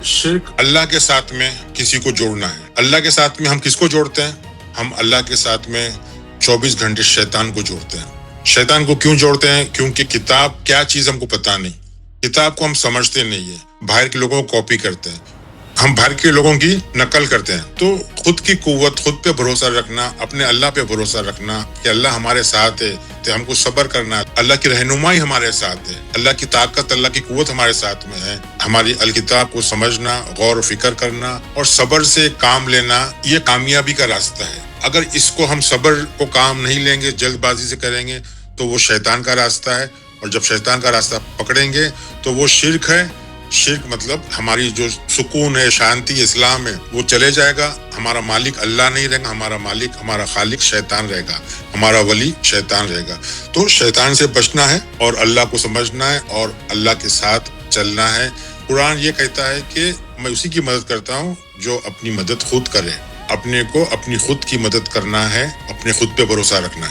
शिर्क अल्लाह के साथ में किसी को जोड़ना है। अल्लाह के साथ में हम किसको जोड़ते हैं? हम अल्लाह के साथ में 24 घंटे शैतान को जोड़ते हैं। शैतान को क्यों जोड़ते हैं? क्योंकि किताब क्या चीज हमको पता नहीं, किताब को हम समझते नहीं है, बाहर के लोगों को कॉपी करते हैं, हम बाहर के लोगों की नकल करते हैं। तो खुद की कुव्वत, खुद पे भरोसा रखना, अपने अल्लाह पे भरोसा रखना कि अल्लाह हमारे साथ है, तो हमको सब्र करना है, अल्लाह की रहनुमाई हमारे साथ है, अल्लाह की ताकत, अल्लाह की कुव्वत हमारे साथ में है। हमारी अल किताब को समझना, गौर फिक्र करना और सब्र से काम लेना, ये कामयाबी का रास्ता है। अगर इसको हम सब्र को काम नहीं लेंगे, जल्दबाजी से करेंगे, तो वो शैतान का रास्ता है। और जब शैतान का रास्ता पकड़ेंगे तो वो शिर्क है। शिर्क मतलब हमारी जो सुकून है, शांति, इस्लाम है, वो चले जाएगा। हमारा मालिक अल्लाह नहीं रहेगा, हमारा मालिक, हमारा खालिक शैतान रहेगा, हमारा वली शैतान रहेगा। तो शैतान से बचना है और अल्लाह को समझना है और अल्लाह के साथ चलना है। कुरान ये कहता है कि मैं उसी की मदद करता हूँ जो अपनी मदद खुद करे। अपने को अपनी खुद की मदद करना है, अपने खुद पे भरोसा रखना है।